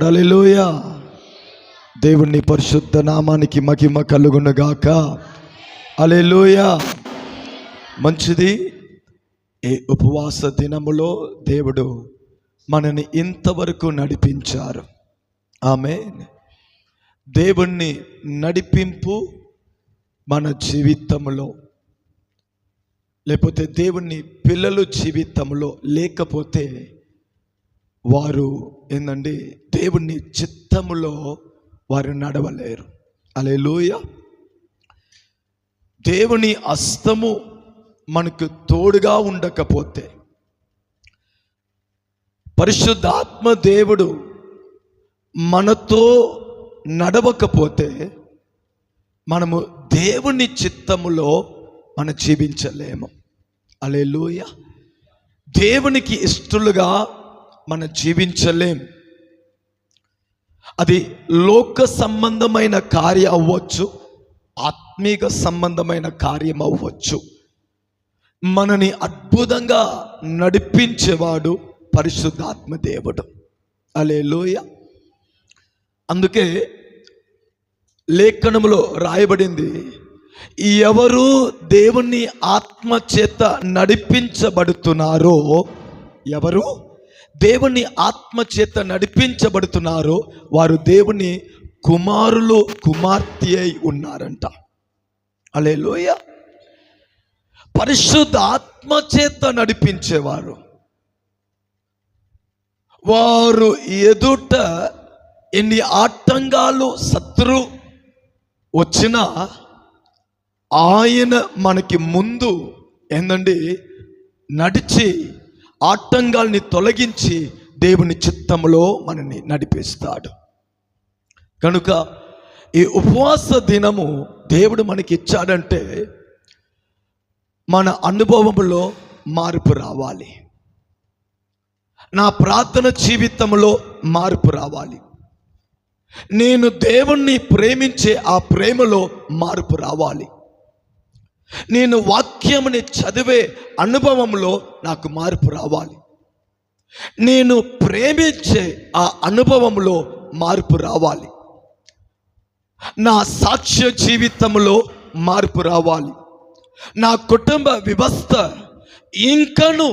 హల్లెలూయా. దేవుని పరిశుద్ధ నామానికి మహిమ కలుగునుగాక. హల్లెలూయా. మంచిది. ఈ ఉపవాస దినములో దేవుడు మనని ఇంతవరకు నడిపించారు. ఆమేన్. దేవుని నడిపింపు మన జీవితంలో, లేకపోతే దేవుని పిల్లలు జీవితంలో లేకపోతే వారు ఏందండి, దేవుని చిత్తములో వారు నడవలేరు. హల్లెలూయా. దేవుని హస్తము మనకు తోడుగా ఉండకపోతే, పరిశుద్ధాత్మ దేవుడు మనతో నడవకపోతే మనము దేవుని చిత్తములో మనం జీవించలేము. హల్లెలూయా. దేవునికి ఇష్టలుగా మనం జీవించలేం. అది లోక సంబంధమైన కార్యం అవ్వచ్చు, ఆత్మీక సంబంధమైన కార్యం అవ్వచ్చు. మనని అద్భుతంగా నడిపించేవాడు పరిశుద్ధాత్మ దేవుడు. హల్లెలూయా. అందుకే లేఖనములో రాయబడింది, ఎవరు దేవుని ఆత్మ చేత నడిపించబడుతున్నారో, ఎవరు దేవుని ఆత్మ చేత నడిపించబడుతున్నారో వారు దేవుని కుమారులు కుమార్తె అయి ఉన్నారంట. హల్లెలూయా. పరిశుద్ధ ఆత్మ చేత నడిపించేవారు, వారు ఎదుట ఎన్ని ఆటంకాలు శత్రు వచ్చినా ఆయన మనకి ముందు ఏందండి నడిచి ఆటంకాల్ని తొలగించి దేవుని చిత్తములో మనని నడిపిస్తాడు. కనుక ఈ ఉపవాస దినము దేవుడు మనకి ఇచ్చాడంటే మన అనుభవములో మార్పు రావాలి, నా ప్రార్థన జీవితంలో మార్పు రావాలి, నేను దేవుణ్ణి ప్రేమించే ఆ ప్రేమలో మార్పు రావాలి, నేను వాక్యముని చదివే అనుభవంలో నాకు మార్పు రావాలి, నేను ప్రేమించే ఆ అనుభవంలో మార్పు రావాలి, నా సాక్ష్య జీవితంలో మార్పు రావాలి, నా కుటుంబ వ్యవస్థ ఇంకను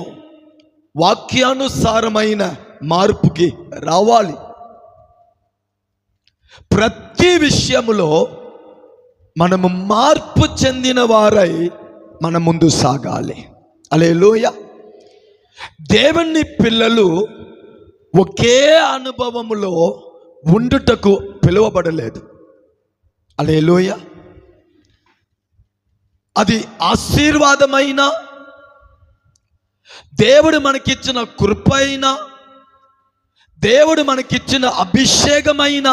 వాక్యానుసారమైన మార్పుకి రావాలి. ప్రతి విషయములో మనము మార్పు చెందిన వారై మన ముందు సాగాలి. హల్లెలూయా. దేవుని పిల్లలు ఒకే అనుభవములో ఉండుటకు పిలువబడలేదు. హల్లెలూయా. అది ఆశీర్వాదమైన, దేవుడు మనకిచ్చిన కృప అయినా, దేవుడు మనకిచ్చిన అభిషేకమైన,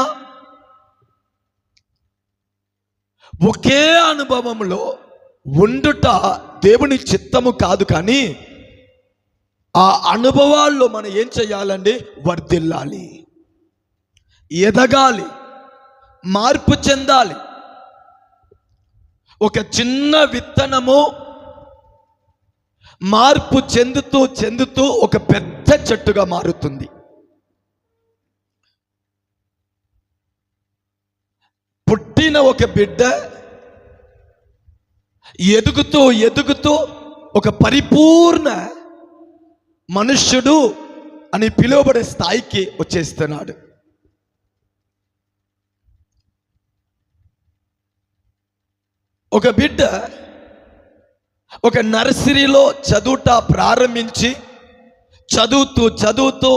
ఒకే అనుభవంలో ఉండుట దేవుని చిత్తము కాదు. కానీ ఆ అనుభవాల్లో మనం ఏం చేయాలండి, వర్ధిల్లాలి, ఎదగాలి, మార్పు చెందాలి. ఒక చిన్న విత్తనము మార్పు చెందుతూ చెందుతూ ఒక పెద్ద చెట్టుగా మారుతుంది. పుట్టిన ఒక బిడ్డ ఎదుగుతూ ఎదుగుతూ ఒక పరిపూర్ణ మనుష్యుడు అని పిలువబడే స్థాయికి వచ్చేస్తున్నాడు. ఒక బిడ్డ ఒక నర్సరీలో చదువుట ప్రారంభించి చదువుతూ చదువుతూ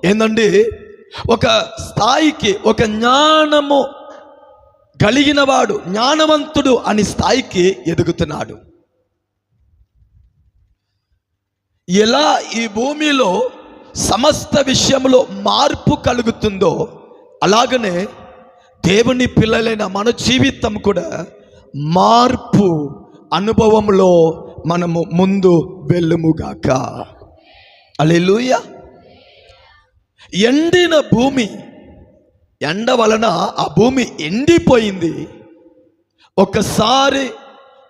ఏందండి ఒక స్థాయికి, ఒక జ్ఞానము కలిగిన వాడు, జ్ఞానవంతుడు అని స్థాయికి ఎదుగుతున్నాడు. ఎలా ఈ భూమిలో సమస్త విషయంలో మార్పు కలుగుతుందో అలాగనే దేవుని పిల్లలైన మన జీవితం కూడా మార్పు అనుభవంలో మనము ముందు వెళ్ళుముగాక. హల్లెలూయా. ఎండిన భూమి, ఎండ వలన ఆ భూమి ఎండిపోయింది. ఒకసారి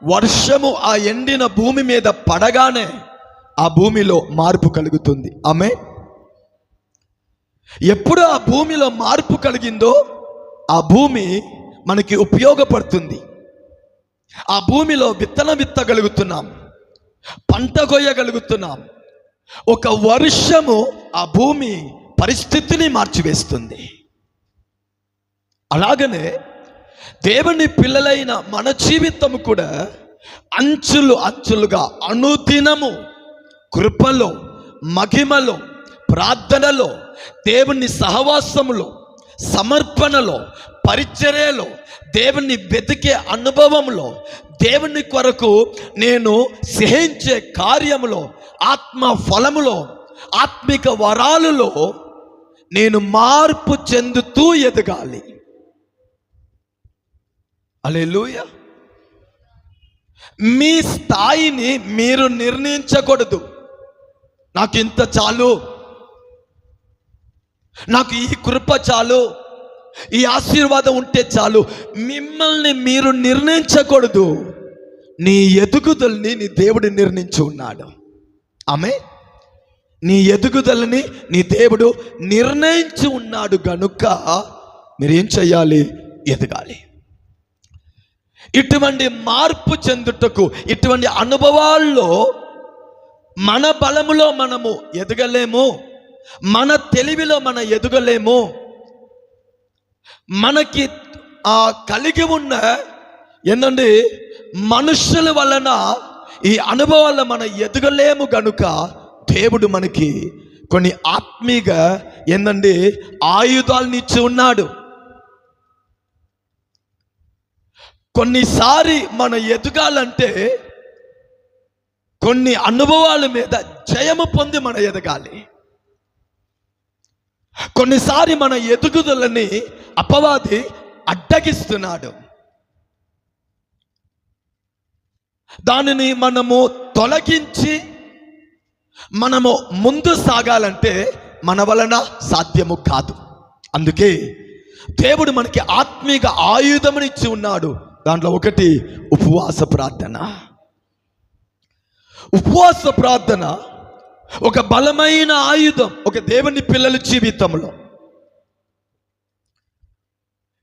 వర్షము ఆ ఎండిన భూమి మీద పడగానే ఆ భూమిలో మార్పు కలుగుతుంది. ఆమె ఎప్పుడు ఆ భూమిలో మార్పు కలిగిందో ఆ భూమి మనకి ఉపయోగపడుతుంది. ఆ భూమిలో విత్తనం విత్తగలుగుతున్నాం, పంట కొయ్యగలుగుతున్నాం. ఒక వర్షము ఆ భూమి పరిస్థితిని మార్చివేస్తుంది. అలాగనే దేవుని పిల్లలైన మన జీవితం కూడా అంచులు అంచులుగా అనుదినము కృపలో, మహిమలో, ప్రార్థనలో, దేవుని సహవాసములో, సమర్పణలో, పరిచర్యలో, దేవుని వెతికే అనుభవంలో, దేవుని కొరకు నేను సహించే కార్యములో, ఆత్మ ఫలములో, ఆత్మిక వరాలలో నేను మార్పు చెందుతూ ఎదగాలి. హల్లెలూయా. మీ స్థాయిని మీరు నిర్ణయించకూడదు. నాకు ఇంత చాలు, నాకు ఈ కృప చాలు, ఈ ఆశీర్వాదం ఉంటే చాలు. మిమ్మల్ని మీరు నిర్ణయించకూడదు. నీ ఎదుగుదలని నీ దేవుడు నిర్ణయించి ఉన్నాడు. ఆమె నీ ఎదుగుదలని నీ దేవుడు నిర్ణయించి ఉన్నాడు గనుక మీరేం చేయాలి? ఎదగాలి. ఇటువంటి మార్పు చెందుటకు, ఇటువంటి అనుభవాల్లో మన బలములో మనము ఎదగలేము, మన తెలివిలో మనం ఎదగలేము. మనకి కలిగి ఉన్న ఏంటండి మనుషుల వలన ఈ అనుభవాల్లో మనం ఎదగలేము గనుక దేవుడు మనకి కొన్ని ఆత్మీయ ఏంటండి ఆయుధాలను ఇచ్చి ఉన్నాడు. కొన్నిసారి మనం ఎదగాలంటే కొన్ని అనుభవాల మీద జయము పొంది మనం ఎదగాలి. కొన్నిసారి మన ఎదుగుదలని అపవాది అడ్డగిస్తున్నాడు. దానిని మనము తొలగించి మనము ముందు సాగాలంటే మన వలన సాధ్యము కాదు. అందుకే దేవుడు మనకి ఆత్మీయ ఆయుధముని ఇచ్చి ఉన్నాడు. దాంట్లో ఒకటి ఉపవాస ప్రార్థన. ఉపవాస ప్రార్థన ఒక బలమైన ఆయుధం ఒక దేవుని పిల్లల జీవితంలో.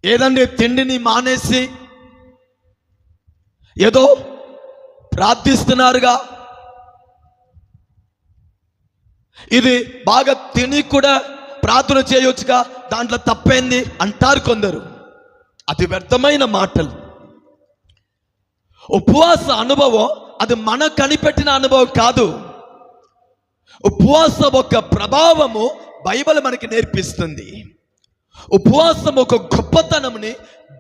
ఏదంటే తిండిని మానేసి ఏదో ప్రార్థిస్తున్నారుగా, ఇది బాగా తిని కూడా ప్రార్థన చేయొచ్చుగా, దాంట్లో తప్పేంది అంటారు కొందరు. అది వ్యర్థమైన మాటలు. ఉపవాస అనుభవం అది మన కనిపెట్టిన అనుభవం కాదు. ఉపవాసం ఒక ప్రభావము బైబిల్ మనకి నేర్పిస్తుంది. ఉపవాసం ఒక గొప్పతనంని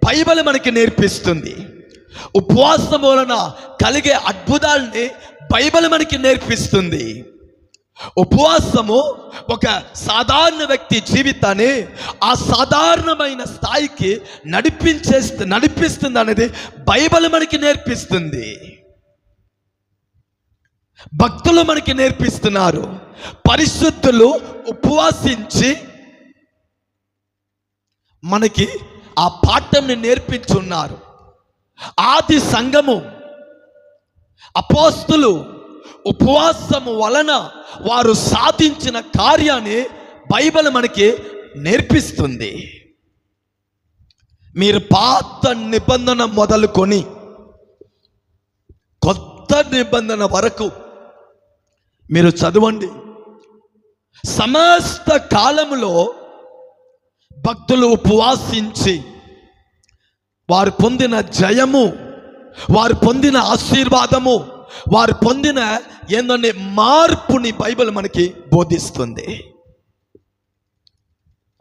బైబిల్ మనకి నేర్పిస్తుంది. ఉపవాసం వలన కలిగే అద్భుతాలని బైబిల్ మనకి నేర్పిస్తుంది. ఉపవాసము ఒక సాధారణ వ్యక్తి జీవితాన్ని ఆ సాధారణమైన స్థాయికి నడిపిస్తుంది అనేది బైబిల్ మనకి నేర్పిస్తుంది. భక్తులు మనకి నేర్పిస్తున్నారు. పరిశుద్ధులు ఉపవాసించి మనకి ఆ పాఠంని నేర్పించున్నారు. ఆది సంఘము అపోస్తులు ఉపవాసము వలన వారు సాధించిన కార్యాన్ని బైబిల్ మనకి నేర్పిస్తుంది. మీరు పాత నిబంధన మొదలుకొని కొత్త నిబంధన వరకు మీరు చదవండి. సమస్త కాలములో భక్తులు ఉపవాసించి వారు పొందిన జయము, వారు పొందిన ఆశీర్వాదము, వారు పొందిన ఏంటంటే మార్పుని బైబిల్ మనకి బోధిస్తుంది.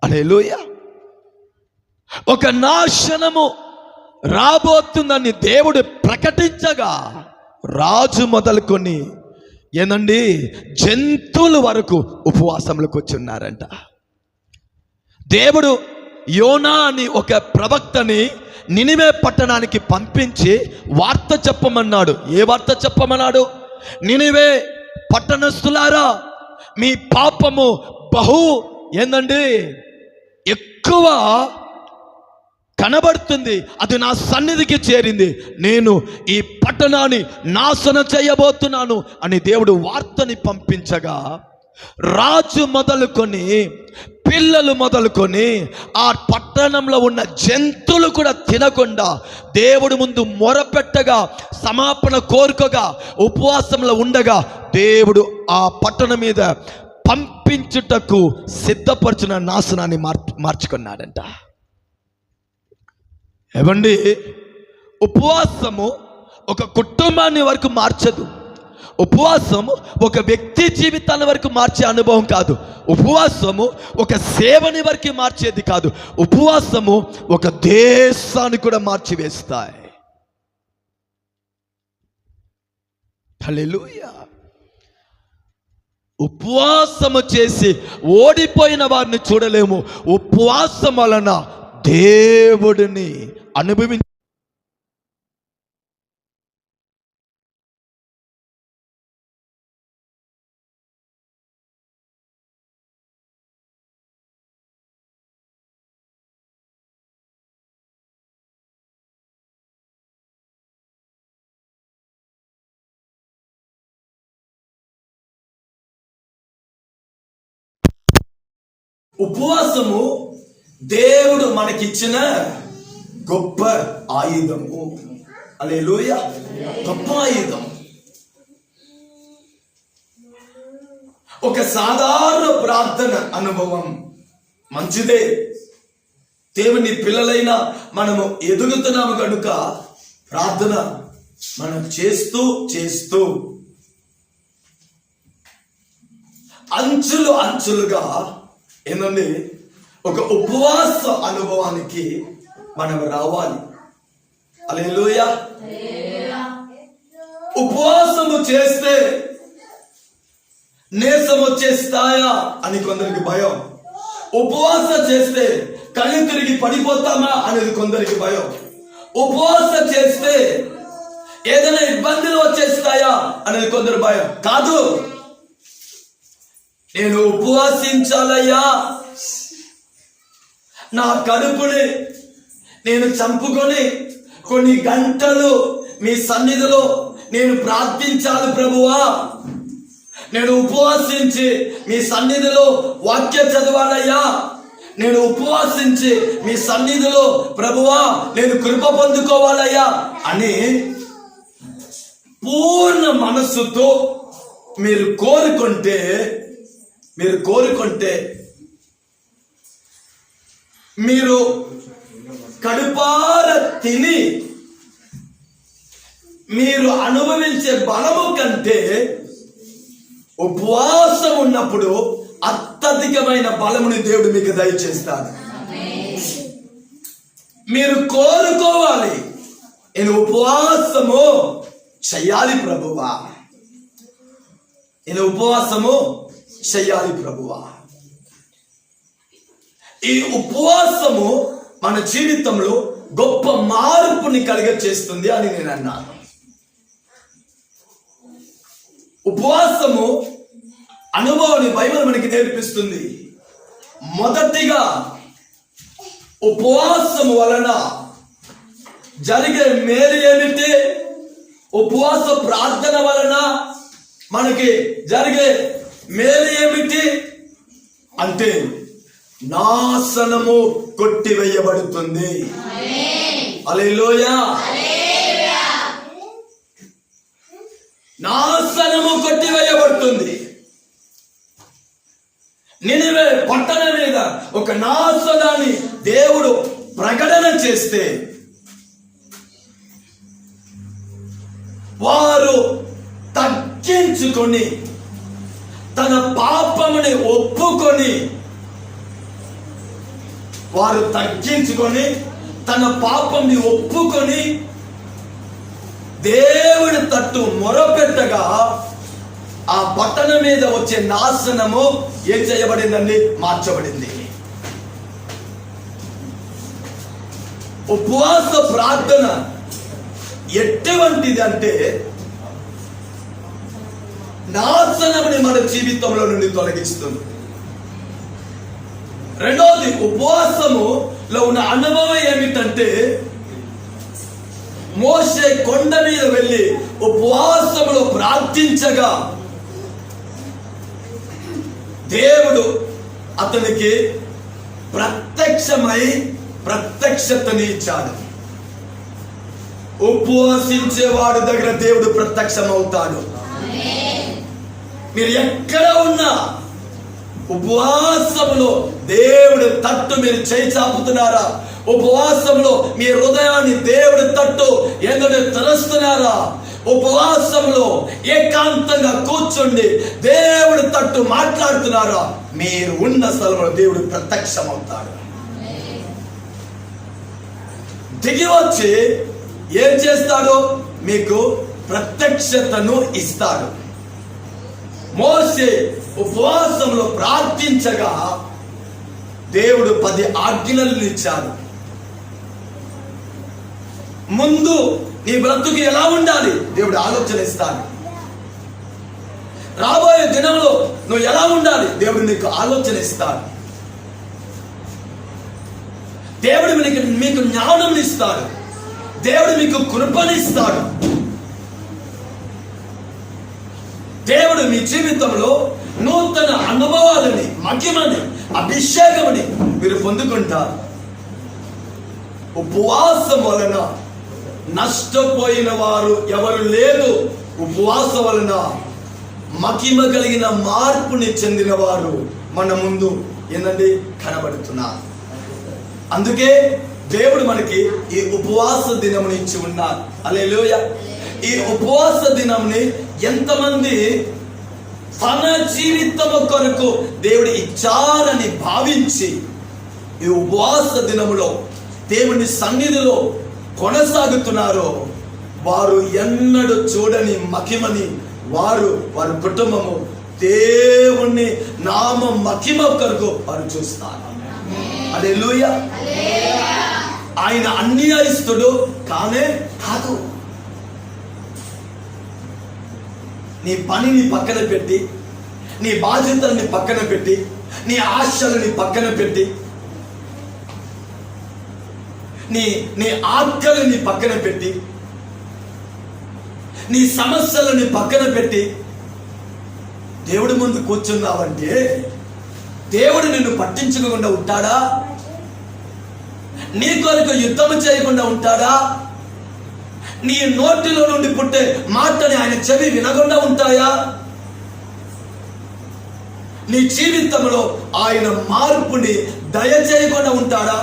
హల్లెలూయా. ఒక నాశనము రాబోతుందని దేవుడు ప్రకటించగా రాజు మొదలుకొని ఏందండి జంతువుల వరకు ఉపవాసంలోకి వచ్చి ఉన్నారంట. దేవుడు యోనా అని ఒక ప్రవక్తని నినివే పట్టణానికి పంపించి వార్త చెప్పమన్నాడు. ఏ వార్త చెప్పమన్నాడు? నినివే పట్టణస్థులారా, మీ పాపము బహు ఏందండి ఎక్కువ కనబడుతుంది, అది నా సన్నిధికి చేరింది, నేను ఈ పట్టణాన్ని నాశనం చేయబోతున్నాను అని దేవుడు వార్తని పంపించగా రాజు మొదలుకొని పిల్లలు మొదలుకొని ఆ పట్టణంలో ఉన్న జంతువులు కూడా తినకుండా దేవుడి ముందు మొరపెట్టగా, సమాపణ కోరుకగా, ఉపవాసంలో ఉండగా దేవుడు ఆ పట్టణం మీద పంపించుటకు సిద్ధపరచిన నాశనాన్ని మార్చుకున్నాడంట. ఏమండి, ఉపవాసము ఒక కుటుంబాన్ని వరకు మార్చదు. ఉపవాసము ఒక వ్యక్తి జీవితాన్ని వరకు మార్చే అనుభవం కాదు. ఉపవాసము ఒక సేవని వరకు మార్చేది కాదు. ఉపవాసము ఒక దేశాన్ని కూడా మార్చివేస్తాయి. హల్లెలూయా. ఉపవాసము చేసి ఓడిపోయిన వారిని చూడలేము. ఉపవాసం వలన దేవుడిని అనుభవించి ఉపవాసము దేవుడు మనకిచ్చిన గొప్ప ఆయుధము. హల్లెలూయా. గొప్ప ఆయుధం. ఒక సాధారణ ప్రార్థన అనుభవం మంచిదే. దేవుని పిల్లలైనా మనము ఎదుగుతున్నాము కనుక ప్రార్థన మనం చేస్తూ చేస్తూ అంచులుగా ఏంటండి ఒక ఉపవాస అనుభవానికి మనం రావాలి. హల్లెలూయా. ఉపవాసము చేస్తే నీరసం వచ్చేస్తాయా అని కొందరికి భయం. ఉపవాసం చేస్తే కళ్ళు తిరిగి పడిపోతామా అనేది కొందరికి భయం. ఉపవాసం చేస్తే ఏదైనా ఇబ్బందులు వచ్చేస్తాయా అనేది కొందరు భయం. కాదు, నేను ఉపవాసించాలయ్యా, నా కడుపుని నేను చంపుకొని కొన్ని గంటలు మీ సన్నిధిలో నేను ప్రార్థించాలి ప్రభువా, నేను ఉపవాసించి మీ సన్నిధిలో వాక్యం చదవాలయ్యా, నేను ఉపవాసించి మీ సన్నిధిలో ప్రభువా నేను కృప పొందుకోవాలయ్యా అని పూర్ణ మనస్సుతో మీరు కోరుకుంటే మీరు కడుపార తిని మీరు అనుభవించే బలము కంటే ఉపవాసం ఉన్నప్పుడు అత్యధికమైన బలముని దేవుడు మీకు దయచేస్తాడు. మీరు కోరుకోవాలి, నేను ఉపవాసము చెయ్యాలి ప్రభువా, నేను ఉపవాసము చెయ్యాలి ప్రభువా. ఈ ఉపవాసము మన జీవితంలో గొప్ప మార్పుని కలిగచేస్తుంది అని నేను అన్నాను. ఉపవాసము అనుభవాన్ని బైబిల్ మనకి నేర్పిస్తుంది. మొదటిగా ఉపవాసము వలన జరిగే మేలు ఏమిటి? ఉపవాస ప్రార్థన వలన మనకి జరిగే మేలు ఏమిటి అంటే నాశనము కొట్టివేయబడుతుంది. హల్లెలూయా. నాశనము కొట్టివేయబడుతుంది. నినివే పట్టణం మీద ఒక నాశనాన్ని దేవుడు ప్రకటన చేస్తే వారు తగ్గించుకొని తన పాపముని ఒప్పుకొని తన పాపంని ఒప్పుకొని దేవుడి తట్టు మొరపెట్టగా ఆ పట్టణం మీద వచ్చే నాశనము ఏం చేయబడిందండి? మార్చబడింది. ఉపవాస ప్రార్థన ఎటువంటిది అంటే నాశనముని మన జీవితంలో నుండి తొలగిస్తుంది. రెండోది, ఉపవాసములో ఉన్న అనుభవం ఏమిటంటే మోషే కొండ మీద వెళ్ళి ఉపవాసములో ప్రార్థించగా దేవుడు అతనికి ప్రత్యక్షతని ఇచ్చాడు. ఉపవాసించేవాడు దగ్గర దేవుడు ప్రత్యక్షమవుతాడు. మీరు ఎక్కడ ఉన్నా ఉపవాసంలో దేవుడు తట్టు మీరు చేయి చాపుతున్నారా? ఉపవాసంలో మీ హృదయాన్ని దేవుడి తట్టు ఎందుకు తెరుస్తున్నారా? ఉపవాసంలో ఏకాంతంగా కూర్చోండి, దేవుడి తట్టు మాట్లాడుతున్నారా? మీరు ఉన్న స్థలంలో దేవుడు ప్రత్యక్షమవుతాడు. దిగి వచ్చి ఏం చేస్తాడు? మీకు ప్రత్యక్షతను ఇస్తాడు. మోసే ఉపవాసంలో ప్రార్థించగా దేవుడు 10 ఆజ్ఞలను ఇచ్చాడు. ముందు నీ బ్రతుకు ఎలా ఉండాలి దేవుడు ఆలోచన ఇస్తాడు. రాబోయే దినంలో నువ్వు ఎలా ఉండాలి దేవుడు నీకు ఆలోచన ఇస్తాడు. దేవుడు మీకు జ్ఞానం ఇస్తాడు. దేవుడు మీకు కృపనిస్తాడు. దేవుడు మీ జీవితంలో నూతన అనుభవాలని, మహిమని, అభిషేకమని మీరు పొందుకుంటారు. ఉపవాసం వలన నష్టపోయిన వారు ఎవరు లేదు. ఉపవాసం వలన మహిమ కలిగిన మార్పుని చెందిన వారు మన ముందు ఏంటంటే కనబడుతున్నారు. అందుకే దేవుడు మనకి ఈ ఉపవాస దినముని ఇచ్చి ఉన్నారు. హల్లెలూయా. ఈ ఉపవాస దినంని ఎంతమంది తన జీవితం కొరకు దేవుడు ఇచ్చారని భావించి ఈ ఉపవాస దినములో దేవుని సన్నిధిలో కొనసాగుతున్నారో వారు ఎన్నడూ చూడని మహిమని వారి కుటుంబము దేవుని నామ మహిమ కొరకు వారు చూస్తారు. హల్లెలూయా. ఆయన అన్యాయస్తుడు కానే కాదు. నీ పనిని పక్కన పెట్టి, నీ బాధ్యతల్ని పక్కన పెట్టి, నీ ఆశలని పక్కన పెట్టి, నీ ఆకలిని పక్కన పెట్టి, నీ సమస్యలని పక్కన పెట్టి దేవుడి ముందు కూర్చున్నావంటే దేవుడు నిన్ను పట్టించుకోకుండా ఉంటాడా? నీ కొరకు యుద్ధం చేయకుండా ఉంటాడా? నీ నోటిలో నుండి పుట్టే మాటని ఆయన చెవి వినకుండా ఉంటాయా? నీ జీవితంలో ఆయన మార్పుని దయచేయకుండా ఉంటాడా?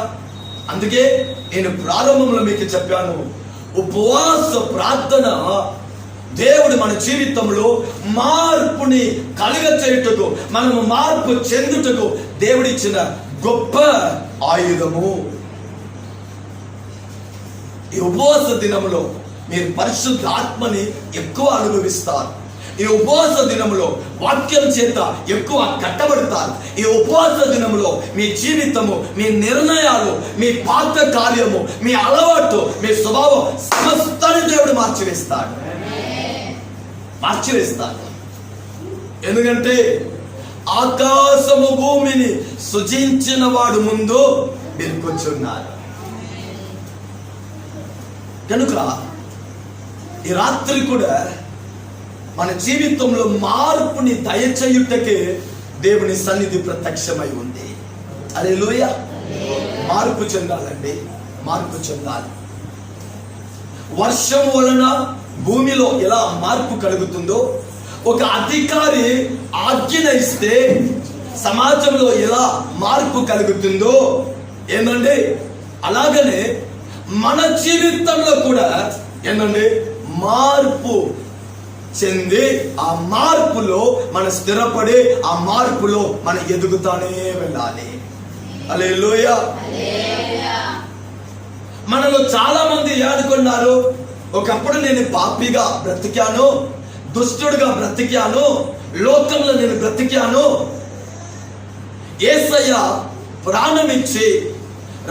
అందుకే నేను ప్రారంభంలో మీకు చెప్పాను, ఉపవాస ప్రార్థన దేవుడు మన జీవితంలో మార్పుని కలుగచేయుటకు, మనము మార్పు చెందుటకు దేవుడిచ్చిన గొప్ప ఆయుధము. ఈ ఉపవాస దినంలో మీరు పరిశుద్ధ ఆత్మని ఎక్కువ అనుభవిస్తారు. ఈ ఉపవాస దినంలో వాక్యం చేత ఎక్కువ కట్టబడతారు. ఈ ఉపవాస దినంలో మీ జీవితము, మీ నిర్ణయాలు, మీ పాత కార్యము, మీ అలవాటు, మీ స్వభావం సమస్తాన్ని దేవుడు మార్చివేస్తాడు. ఎందుకంటే ఆకాశము భూమిని సృజించిన వాడు ముందు మీరు కూర్చున్నారు. కనుక ఈ రాత్రి కూడా మన జీవితంలో మార్పుని దయచేయుటకే దేవుని సన్నిధి ప్రత్యక్షమై ఉంది. హల్లెలూయా. మార్పు చెందాలండి, మార్పు చెందాలి. వర్షం వలన భూమిలో ఎలా మార్పు కలుగుతుందో, ఒక అధికారి ఆజ్ఞ ఇస్తే సమాజంలో ఎలా మార్పు కలుగుతుందో ఏంటంటే, అలాగనే మన జీవితంలో కూడా ఏంటంటే మార్పు చెంది ఆ మార్పులో మనం స్థిరపడి ఆ మార్పులో మనం ఎదుగుతానే వెళ్ళాలి. హల్లెలూయా. మనలో చాలా మంది ఏడుకున్నారు, ఒకప్పుడు నేను పాపిగా బ్రతికాను, దుష్టుడుగా బ్రతికాను, లోకంలో నేను బ్రతికాను. యేసయ్య ప్రాణం ఇచ్చి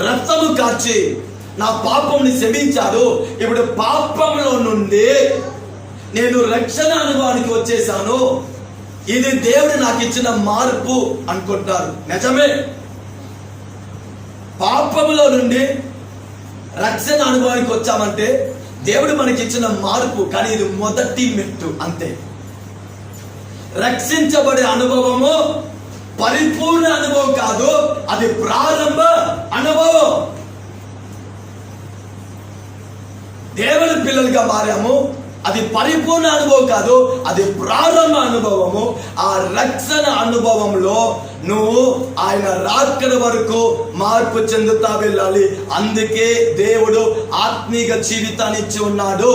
రక్తము కార్చి నా పాపంని క్షమించాడు. ఇప్పుడు పాపంలో నుండి నేను రక్షణ అనుభవానికి వచ్చేసాను, ఇది దేవుడు నాకు ఇచ్చిన మార్పు అనుకుంటారు. నిజమే, పాపంలో నుండి రక్షణ అనుభవానికి వచ్చామంటే దేవుడు మనకి ఇచ్చిన మార్పు. కానీ ఇది మొదటి మెట్టు అంతే. రక్షించబడే అనుభవము పరిపూర్ణ అనుభవం కాదు, అది ప్రారంభ అనుభవం. దేవుని పిల్లలుగా మారాము, అది పరిపూర్ణ అనుభవం కాదు, అది ప్రారంభ అనుభవము. ఆ రక్షణ అనుభవంలో నువ్వు ఆయన రాకడ వరకు మార్పు చెందుతా వెళ్ళాలి. అందుకే దేవుడు ఆత్మీయ జీవితాన్ని ఇచ్చి ఉన్నాడు,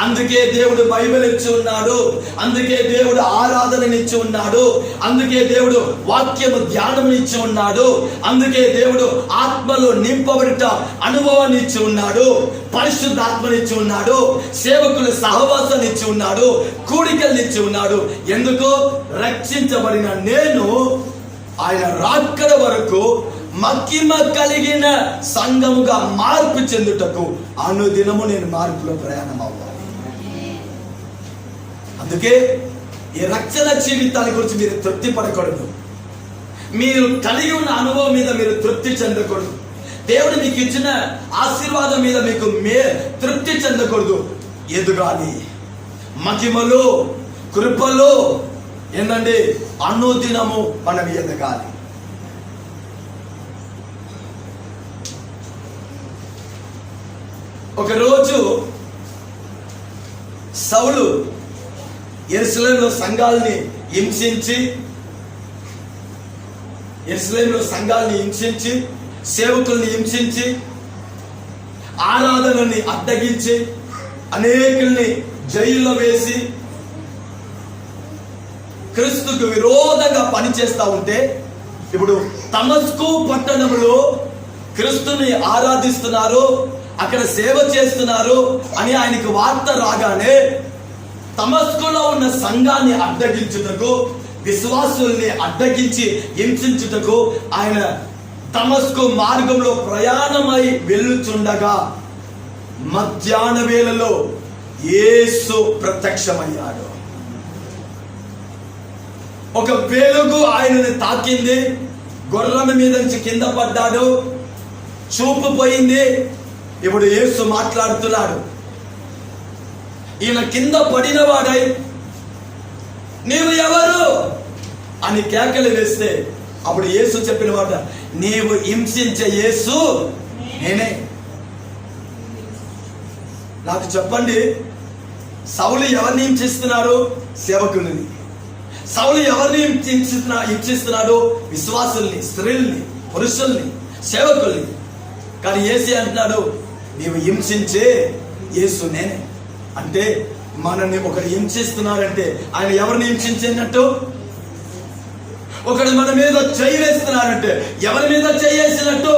అందుకే దేవుడు బైబిల్ ఇచ్చి ఉన్నాడు, అందుకే దేవుడు ఆరాధననిచ్చి ఉన్నాడు, అందుకే దేవుడు వాక్యము ధ్యానం ఇచ్చి ఉన్నాడు, అందుకే దేవుడు ఆత్మలో నింపబడిట అనుభవాన్ని ఇచ్చి ఉన్నాడు, పరిశుద్ధాత్మనిచ్చి ఉన్నాడు, సేవకుల సహవాసాన్ని ఇచ్చి ఉన్నాడు, కూడికల్ని ఇచ్చి ఉన్నాడు. ఎందుకు? రక్షించబడిన నేను ఆయన రాకడ వరకు మహిమ కలిగిన సంఘముగా మార్పు చెందుటకు అనుదినము నేను మార్పులో ప్రయాణం అవ్వాలి. అందుకే ఈ రక్షణ జీవితాన్ని గురించి మీరు తృప్తి పడకూడదు, మీరు కలిగి ఉన్న అనుభవం మీద మీరు తృప్తి చెందకూడదు, దేవుడు మీకు ఇచ్చిన ఆశీర్వాదం మీద మీకు తృప్తి చెందకూడదు. ఎదుగాలి, మహిమలో కృపలో ఏంటంటే అనుదినము మనం ఎదగాలి. ఒకరోజు సౌలు యెరూషలేములో సంఘాలని హింసించి సేవకుల్ని హింసించి ఆరాధనని అడ్డగించి అనేకుల్ని జైల్లో వేసి క్రీస్తుకు విరోధంగా పనిచేస్తా ఉంటే, ఇప్పుడు దమస్కు పట్టణంలో క్రీస్తుని ఆరాధిస్తున్నారు, అక్కడ సేవ చేస్తున్నారు అని ఆయనకు వార్త రాగానే దమస్కులో ఉన్న సంఘాన్ని అడ్డగించుటకు, విశ్వాసుల్ని అడ్డగించి హింసించుటకు ఆయన దమస్కు మార్గంలో ప్రయాణమై వెళ్ళుచుండగా మధ్యాహ్న వేళలో యేసు ప్రత్యక్షమయ్యాడు. ఒక వెలుగు ఆయనని తాకింది, గుర్రం మీద నుంచి కింద పడ్డాడు, చూపు పోయింది. ఇప్పుడు యేసు మాట్లాడుతున్నాడు. ఈయన కింద పడిన వాడై నీవు ఎవరు అని కేకలు వేస్తే అప్పుడు యేసు చెప్పిన మాట, నీవు హింసించే యేసు నేనే. నాకు చెప్పండి, సౌలు ఎవరిని హింసిస్తున్నారు? సేవకులని. సౌలు ఎవరిని హింసిస్తున్నాడు? విశ్వాసుల్ని, స్త్రీల్ని, పురుషుల్ని, సేవకుల్ని. కానీ యేసు అంటున్నాడు, నీవు హింసించే యేసు నేనే. అంటే మనల్ని ఒకరు హింసిస్తున్నారంటే ఆయన ఎవరిని హింసించినట్టు? ఒకడు మన మీద చెయ్యి వేస్తున్నారంటే ఎవరి మీద చెయ్యి వేసినట్టు?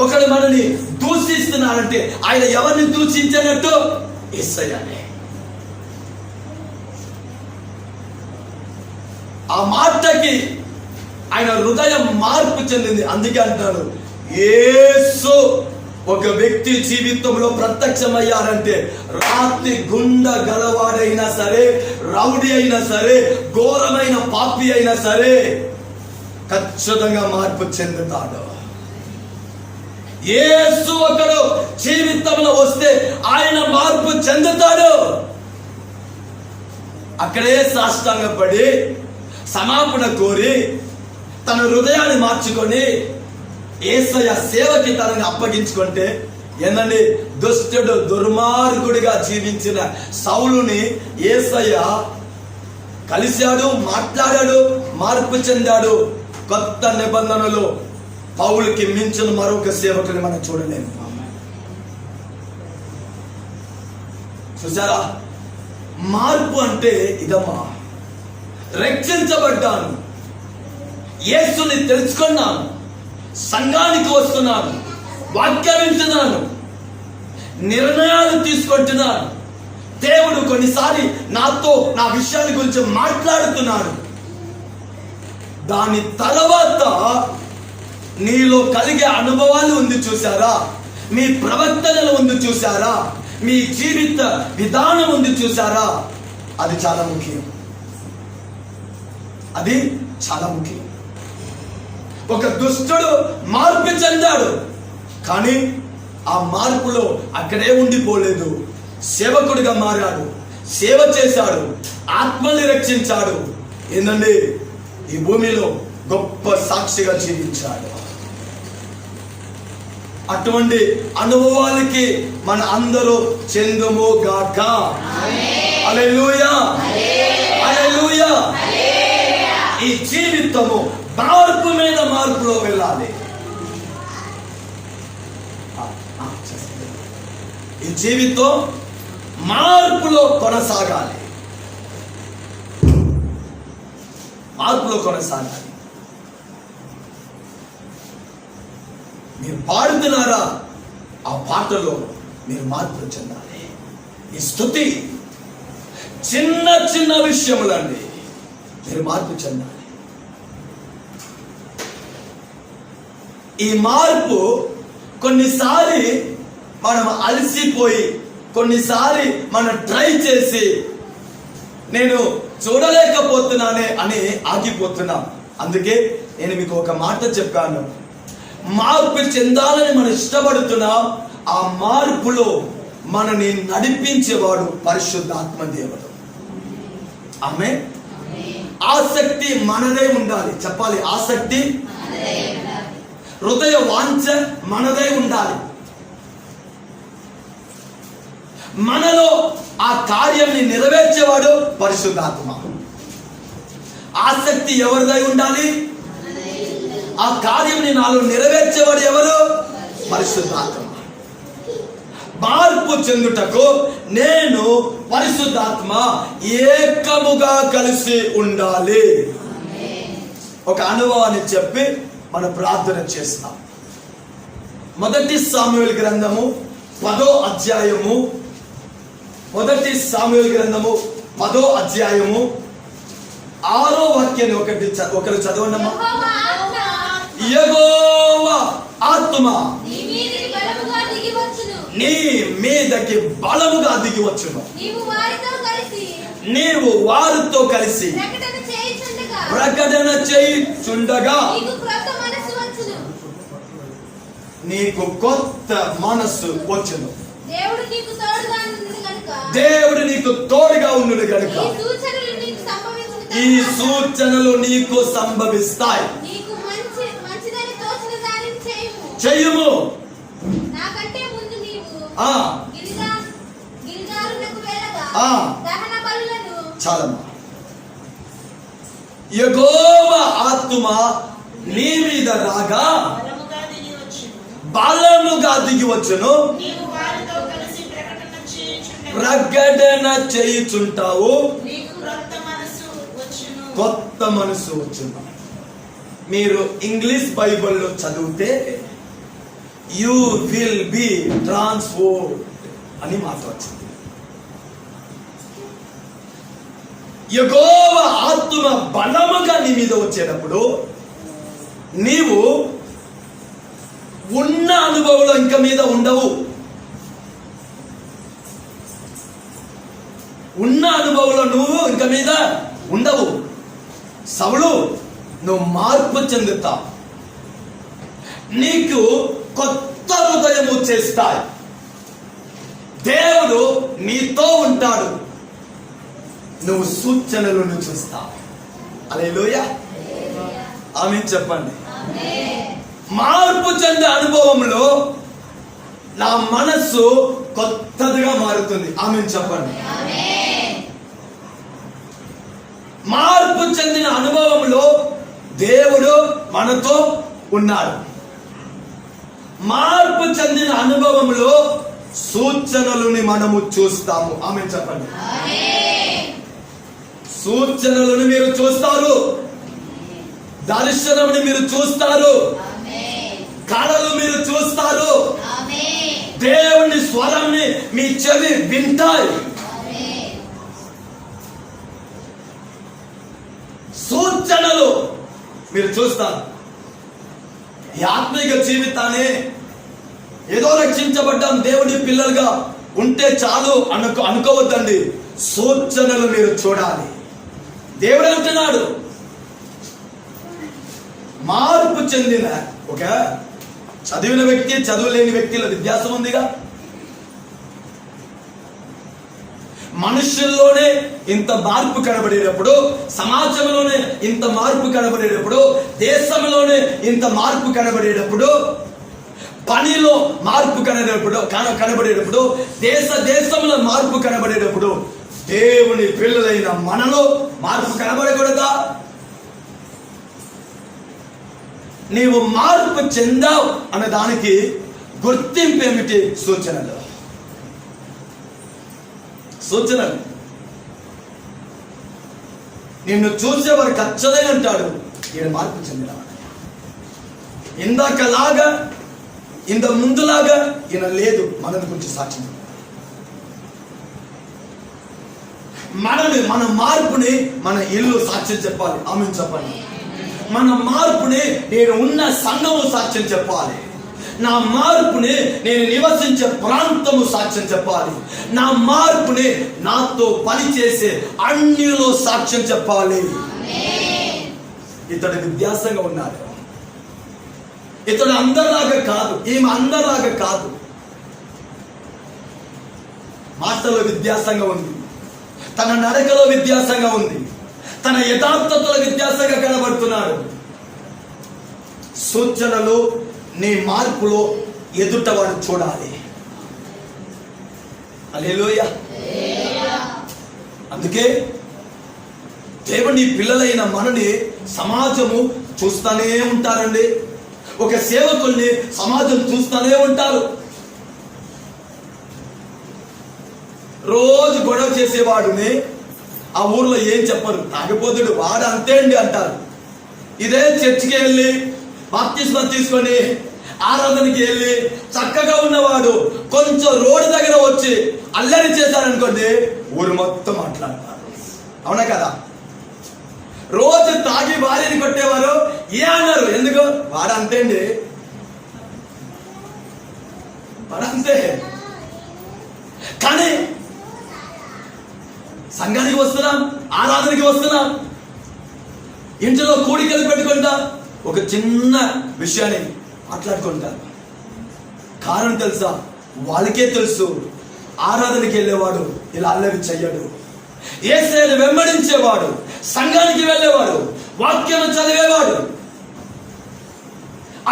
ఒకడు మనల్ని దూషిస్తున్నారంటే ఆయన ఎవరిని దూషించినట్టు? యేసయ్యనే. ఆ మాటకి ఆయన హృదయం మార్పు చెందింది. అందుకే అంటారు, యేసు ఒక వ్యక్తి జీవితంలో ప్రత్యక్షమయ్యారంటే రాత్రి గుండ గలవాడైనా సరే, రౌడీ అయినా సరే, ఘోరమైన పాపి అయినా సరే ఖచ్చితంగా మార్పు చెందుతాడు. యేసు ఒకడు జీవితంలో వస్తే ఆయన మార్పు చెందుతాడు. అక్కడే సాష్టాంగపడి క్షమాపణ కోరి తన హృదయాన్ని మార్చుకొని యేసయ్య సేవకి తనని అప్పగించుకుంటే ఏందండి, దుష్టుడు దుర్మార్గుడిగా జీవించిన సౌలుని యేసయ్య కలిశాడు, మాట్లాడాడు, మార్పు చెందాడు. కొత్త నిబంధనలు పౌలుకి మించిన మరొక సేవకుని మనం చూడలేము. చూసారా, మార్పు అంటే ఇదమ్మా. రక్షించబడ్డాను, యేసుని తెలుసుకున్నాను, సంఘానికి వస్తున్నాను, వాక్యం వింటున్నాను, నిర్ణయాలు తీసుకుంటున్నాను. దేవుడు కొన్నిసారి నాతో నా విషయాల గురించి మాట్లాడుతున్నాడు. దాని తర్వాత నీలో కలిగే అనుభవాలు ఉంది చూసారా, మీ ప్రవర్తనలు ఉంది చూసారా, మీ జీవిత విధానం ఉంది చూసారా, అది చాలా ముఖ్యం. అది చాలా ముఖ్యం. ఒక దుష్టుడు మార్పు చెందాడు, కానీ ఆ మార్పులో అక్కడే ఉండిపోలేదు. సేవకుడిగా మారాడు, సేవ చేశాడు, ఆత్మల్ని రక్షించాడు. ఏందండి, ఈ భూమిలో గొప్ప సాక్షిగా జీవించాడు. అటువంటి అనుభవాలకి మన అందరూ చెందుము గాక. హల్లెలూయా, హల్లెలూయా. ఈ జీవితము మార్పు మీద మార్పులో వెళ్ళాలి. ఈ జీవితం మార్పులో కొనసాగాలి, మార్పులో కొనసాగాలి. మీరు పాడుతున్నారా? ఆ పాటలో మీరు మార్పు చెందాలి. ఈ స్తుతి చిన్న చిన్న విషయములండి, మీరు మార్పు చెందాలి. ఈ మార్పు కొన్నిసారి మనం అలసిపోయి, కొన్నిసారి మనం ట్రై చేసి నేను చూడలేకపోతున్నానే అని ఆగిపోతున్నాం. అందుకే నేను మీకు ఒక మాట చెప్పాను, మార్పు చెందాలని మనం ఇష్టపడుతున్నాం. ఆ మార్పులో మనని నడిపించేవాడు పరిశుద్ధాత్మ దేవుడు. ఆమేన్. ఆసక్తి మనదే ఉండాలి. చెప్పాలి, ఆసక్తి, హృదయ వాంఛ మనదే ఉండాలి. మనలో ఆ కార్యాన్ని నెరవేర్చేవాడు పరిశుద్ధాత్మ. ఆసక్తి ఎవరిదై ఉండాలి? ఆ కార్యంని నాలో నెరవేర్చేవాడు ఎవరు? పరిశుద్ధాత్మ. మార్పు చెందుటకు నేను పరిశుద్ధాత్మ ఏకముగా కలిసి ఉండాలి. ఒక అనుభవాన్ని చెప్పి మనం ప్రార్థన చేస్తాం. మొదటి సాముయేలు గ్రంథము 10వ అధ్యాయము, మొదటి సాముయేలు గ్రంథము 10వ అధ్యాయము 6వ వాక్యాన్ని ఒకరు చదవండమ్మా. యెహోవా ఆత్మ నీ మీదకి బలముగా దిగి వచ్చును. నీవు వారితో కలిసి ప్రకటన చేయుచుండగా నీకు కొత్త మనస్సు వచ్చును. దేవుడు నీకు తోడుగా ఉండును గనుక ఈ సూచనలు నీకు సంభవిస్తాయి. చెయ్యము. చాలమ్మా. యెహోవా ఆత్మ నీ మీద రాగా బలముగా దిగి వచ్చును. ప్రకటన చేయుచుంటావు. కొత్త మనసు వచ్చును. మీరు ఇంగ్లీష్ బైబిల్లో చదివితే యు విల్ బి ట్రాన్స్ఫోర్డ్ అని మాట వచ్చింది. యెహోవా ఆత్మ బలముగా నీ మీద వచ్చేటప్పుడు నీవు ఉన్న అనుభవంలో ఇంక మీద ఉండవు. ఉన్న అనుభవంలో నువ్వు ఇంక మీద ఉండవు. సౌలు, నువ్వు మార్పు చెందుతావు. నీకు కొత్త హృదయం చేస్తాయి. దేవుడు నీతో ఉంటాడు. నువ్వు సూచనలను చూస్తావు. హల్లెలూయా, ఆమేన్ చెప్పండి. మార్పు చెందే అనుభవంలో నా మనస్సు కొత్తదిగా మారుతుంది. ఆమేన్ చెప్పండి. మార్పు చెందిన అనుభవంలో దేవుడు మనతో ఉన్నాడు. మార్పు చెందిన అనుభవంలో సూచనలని మనము చూస్తాము. ఆమేన్ చెప్పండి. సూచనలను మీరు చూస్తారు, దర్శనముని మీరు చూస్తారు, కళలు మీరు చూస్తారు, దేవుని స్వరంని మీ చెవి వింటాయి. సూచనలు మీరు చూస్తారు. ఈ ఆత్మీయ జీవితాన్ని ఏదో రక్షించబడ్డాం, దేవుడి పిల్లలుగా ఉంటే చాలు అనుకోవద్దండి. సూచనలు మీరు చూడాలి. దేవుడు అంటున్నాడు, మార్పు చెందిన ఒక చదివిన వ్యక్తి, చదువు లేని వ్యక్తిలో వ్యత్యాసం ఉందిగా. మనుషుల్లోనే ఇంత మార్పు కనబడేటప్పుడు, సమాజంలోనే ఇంత మార్పు కనబడేటప్పుడు, దేశంలోనే ఇంత మార్పు కనబడేటప్పుడు, పనిలో మార్పు కనబడేటప్పుడు, దేశంలో మార్పు కనబడేటప్పుడు, దేవుని పిల్లలైన మనలో మార్పు కనబడకూడదా? నీవు మార్పు చెందావు అన్న దానికి గుర్తింపు ఏమిటి? సూచనలు. నిన్ను చూసేవారు ఖచ్చితంగా అంటాడు, ఈయన మార్పు చెందిన ఇందాకలాగా, ఇంత ముందులాగా ఈయన లేదు. మనని గురించి సాక్ష్యం, మన మార్పుని మన ఇల్లు సాక్ష్యం చెప్పాలి. ఆమెను చెప్పండి. మన మార్పుని నేను ఉన్న సంఘము సాక్ష్యం చెప్పాలి. నా మార్పుని నేను నివసించే ప్రాంతము సాక్ష్యం చెప్పాలి. నా మార్పుని నాతో పనిచేసే అన్యులో సాక్ష్యం చెప్పాలి. ఇతడు విద్యాసంగా ఉన్నాడు. ఇతడు అందరిలాగా కాదు, ఈమె అందరిలాగా కాదు. మాటలో విద్యాసంగా ఉంది, తన నడకలో విద్యాసంగా ఉంది, తన యథార్థతలో విద్యాసంగా కనబడుతున్నాడు. సూచనలు నీ మార్పులో ఎదుటవాడు చూడాలి. హల్లెలూయా. అందుకే దేవుని పిల్లలైన మనని సమాజము చూస్తూనే ఉంటారండి. ఒక సేవకుల్ని సమాజం చూస్తూనే ఉంటారు. రోజు గొడవ చేసేవాడుని ఆ ఊర్లో ఏం చెప్పరు, తాగిపోతుడు వాడు అంతే అండి అంటారు. ఇదే చర్చికి వెళ్ళి బాప్తిస్మం తీసుకొని ఆరాధనకి వెళ్ళి చక్కగా ఉన్నవాడు కొంచెం రోడ్డు దగ్గర వచ్చి అల్లరి చేశారనుకోండి, ఊరు మొత్తం మాట్లాడతారు. అవునా కదా? రోజు తాగి భార్యని కొట్టేవారు ఏ అన్నారు, ఎందుకు? వాడు అంతే అండి, వాడు అంతే. కానీ సంఘానికి వస్తున్నాం, ఆరాధనకి వస్తున్నాం, ఇంట్లో కూడికలు పెట్టుకుంటా ఒక చిన్న విషయాన్ని మాట్లాడుకుంటారు. కారణం తెలుసా? వాళ్ళకే తెలుసు ఆరాధనకి వెళ్ళేవాడు ఇలా అల్లరి చెయ్యడు. యేసుని వెంబడించేవాడు, సంఘానికి వెళ్ళేవాడు, వాక్యం చదివేవాడు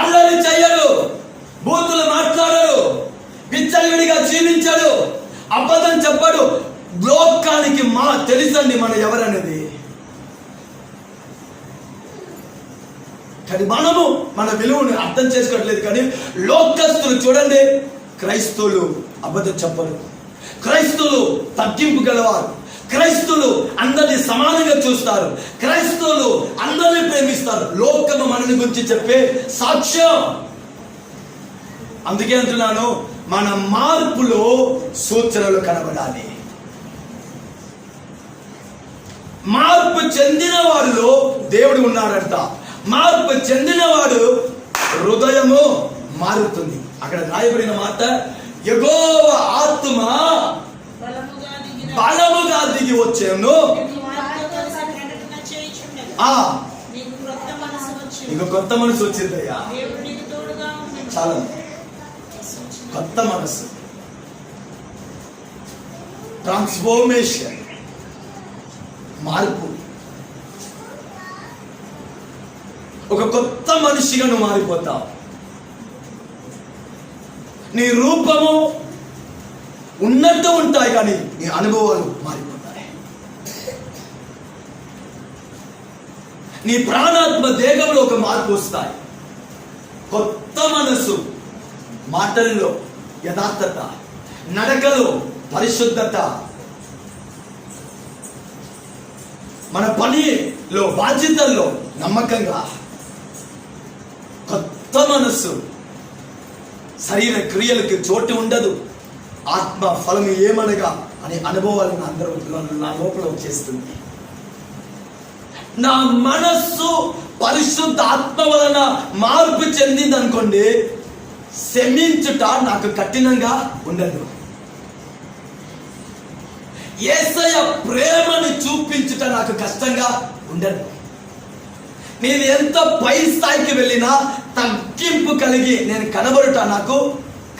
అల్లరి చెయ్యడు, బూతులు మాట్లాడడు, విచ్చలవిడిగా జీవించాడు, అబద్ధం చెప్పడు. లోకానికి తెలుసండి మన ఎవరనేది. కానీ మనము మన విలువను అర్థం చేసుకోవట్లేదు. కానీ లోకస్తులు చూడండి, క్రైస్తవులు అబద్ధం చెప్పరు, క్రైస్తవులు తగ్గింపు గలవారు, క్రైస్తవులు అందరినీ సమానంగా చూస్తారు, క్రైస్తవులు అందరినీ ప్రేమిస్తారు. లోకము మనని గురించి చెప్పే సాక్ష్యం. అందుకే అంటున్నాను, మన మార్పులో సూచనలు కనబడాలి. మార్పు చెందిన వాడిలో దేవుడు ఉన్నాడంట. మార్పు చెందినవాడు హృదయము మారుతుంది. అక్కడ రాయబడిన మాట, యెహోవా ఆత్మ బలముగా దిగి వచ్చాను, నీకు కొత్త మనసు వచ్చిందయ్యా. చాలా కొత్త మనసు, ట్రాన్స్ఫర్మేషన్, మార్పు. ఒక కొత్త మనిషిగా నువ్వు మారిపోతావు. నీ రూపము ఉన్నట్టు ఉంటాయి, కానీ నీ అనుభవాలు మారిపోతాయి. నీ ప్రాణాత్మ దేహంలో ఒక మార్పు వస్తాయి. కొత్త మనసు, మాటల్లో యథార్థత, నడకలో పరిశుద్ధత, మన పనిలో బాధ్యతల్లో నమ్మకంగా. కొత్త మనస్సు, శరీర క్రియలకు చోటు ఉండదు. ఆత్మ ఫలం ఏమనగా అనే అనుభవాలను అందరూ నా లోపల వచ్చేస్తుంది. నా మనస్సు పరిశుద్ధ ఆత్మ వలన మార్పు చెందింది అనుకోండి, క్షమించుట నాకు కఠినంగా ఉండదు. యేసయ్య ప్రేమను చూపించుట నాకు కష్టంగా ఉండదు. నేను ఎంత పై స్థాయికి వెళ్ళినా తగ్గింపు కలిగి నేను కనబడుట నాకు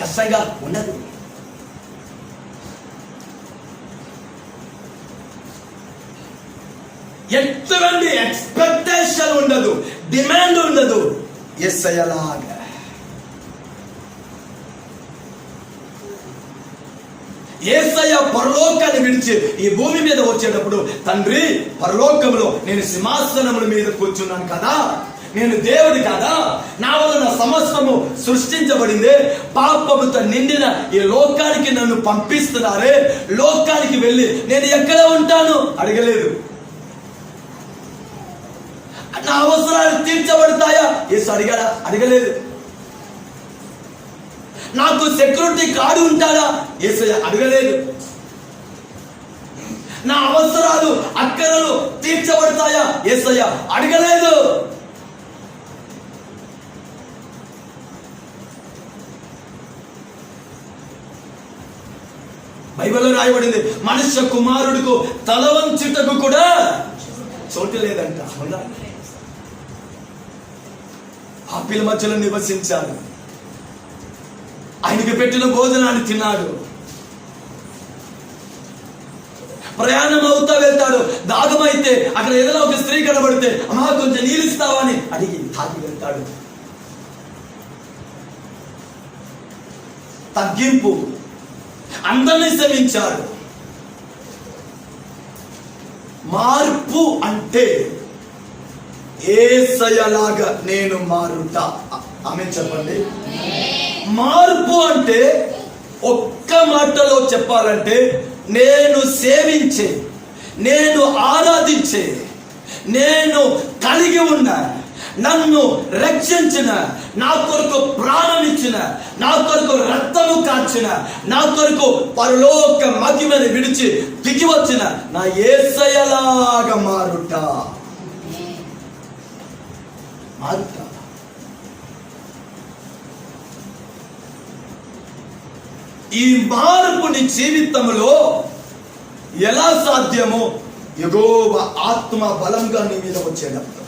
కష్టంగా ఉండదు. ఎటువంటి ఎక్స్పెక్టేషన్ ఉండదు, డిమాండ్ ఉండదు. యేసయ్యలాగా యేసయ్య పరలోకాన్ని విడిచి ఈ భూమి మీద వచ్చేటప్పుడు, తండ్రి పరలోకంలో నేను సింహాసనముల మీద కూర్చున్నాను కదా, నేను దేవుడి కదా, నా వలన సమస్తము సృష్టించబడింది, పాపముతో నిండిన ఈ లోకానికి నన్ను పంపిస్తున్నారే, లోకానికి వెళ్ళి నేను ఎక్కడ ఉంటాను అడగలేదు. నా అవసరాలు తీర్చబడతాయా యేసు అడిగాడా? అడగలేదు. నాకు సెక్యూరిటీ కార్డు ఉంటాడా యేసయ్య? అడగలేదు. నా అవసరాలు అక్కరలు తీర్చబడతాయా యేసయ్య? అడగలేదు. బైబిల్లో రాయబడింది, మనుష్య కుమారుడికి తల వంచుటకు కూడా చోటు లేదంట. పాపిల మధ్యలో నివసించాడు, ఆయనకి పెట్టిన భోజనాన్ని తిన్నాడు, ప్రయాణం అవుతా వెళ్తాడు, దాగమైతే అక్కడ ఏదైనా ఒక స్త్రీ కనబడితే అమ్మా కొంచెం నీళ్ళు ఇస్తావా అని అడిగి తాగి వెళ్తాడు. తగ్గింపు, అందరినీ శ్రమించాడు. మార్పు అంటే యేసయ్యలాగా నేను మారుతా. ఆమేన్ చెప్పండి. మార్పు అంటే ఒక్క మాటలో చెప్పాలంటే, నేను సేవించే, నేను ఆరాధించే, నేను కలిగి ఉన్న, నన్ను రక్షించిన, నా కొరకు ప్రాణం ఇచ్చిన, నా కొరకు రక్తము కాచిన, నా కొరకు పరలోక మహిమని విడిచి దిగి వచ్చిన నా యేసయ్యలాగా మారుతా. ఈ మార్పు నీ జీవితంలో ఎలా సాధ్యమో యెహోవా ఆత్మ బలంగా నీ మీద వచ్చేటప్పుడు.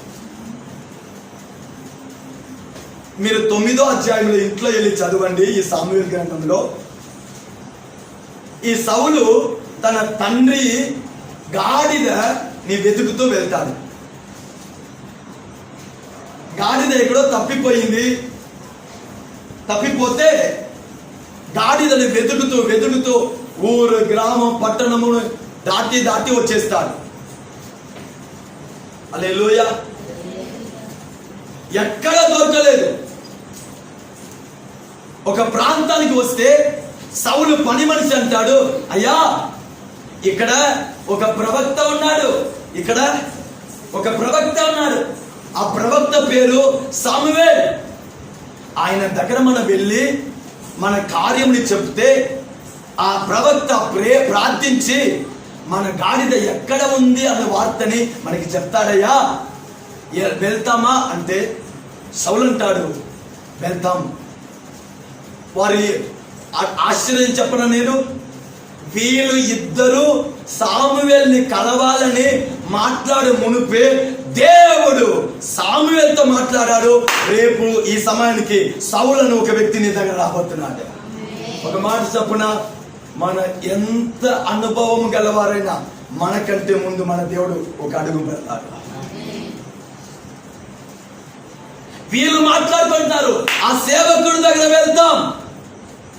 మీరు 9వ అధ్యాయంలో ఇంట్లో వెళ్ళి చదవండి. ఈ సాముయేలు గ్రంథంలో ఈ సౌలు తన తండ్రి గాడిదని వెతుకుతూ వెళ్తాడు. గాడిద ఎక్కడో తప్పిపోతే గాడిదని వెతుకుతూ ఊరు, గ్రామం, పట్టణమును దాటి వచ్చేస్తాడు. హల్లెలూయా. ఎక్కడ దొరకలేదు. ఒక ప్రాంతానికి వస్తే సౌలు పని మనిషి అంటాడు, అయ్యా ఇక్కడ ఒక ప్రవక్త ఉన్నాడు, ఇక్కడ ఒక ప్రవక్త ఉన్నాడు, ఆ ప్రవక్త పేరు సామువేల్. ఆయన దగ్గర మనం వెళ్ళి మన కార్యముని చెప్తే ఆ ప్రవక్త ప్రార్థించి మన గాడిద ఎక్కడ ఉంది అన్న వార్తని మనకి చెప్తాడయ్యా, వెళ్తామా అంటే సౌలు అంటాడు, వెళ్తాం. వారి ఆశ్చర్యం చెప్పను నేను, వీళ్ళు ఇద్దరు సామువేల్ని కలవాలని మాట్లాడే మునుపే దేవుడు సామువేల్తో మాట్లాడాడు. రేపు ఈ సమయానికి సౌలను ఒక వ్యక్తిని దగ్గర రాబోతున్నాడు. ఒక మాట చెప్పున, మన ఎంత అనుభవం గలవారైనా మనకంటే ముందు మన దేవుడు ఒక అడుగు పెడతాడు. వీళ్ళు మాట్లాడుకుంటున్నారు, ఆ సేవకుడి దగ్గర వెళ్తాం.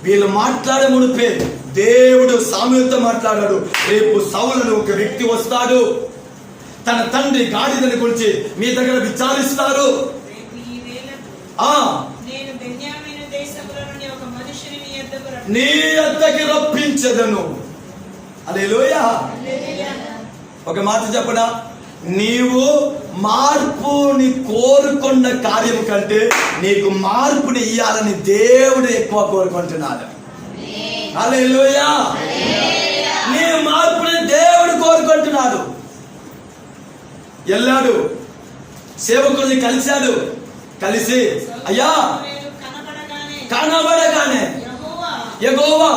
వీళ్ళు మాట్లాడే మునిపే దేవుడు సాముయేలుతో మాట్లాడాడు. రేపు సౌలను ఒక వ్యక్తి వస్తాడు, తన తండ్రి గాడిదని గురించి మీ దగ్గర విచారిస్తారు. నీ వద్దకి రప్పించదను. హల్లెలూయా. ఒక మాట చెప్పనా, నీవు మార్పుని కోరుకున్న కార్యం కంటే నీకు మార్పుని ఇయ్యాలని దేవుడు ఎక్కువ కోరుకుంటున్నాడు. హల్లెలూయా. నీ మార్పుని దేవుడు కోరుకుంటున్నాడు. వెళ్ళాడు, సేవకుల్ని కలిసి అయ్యా కనబడగానే యెహోవా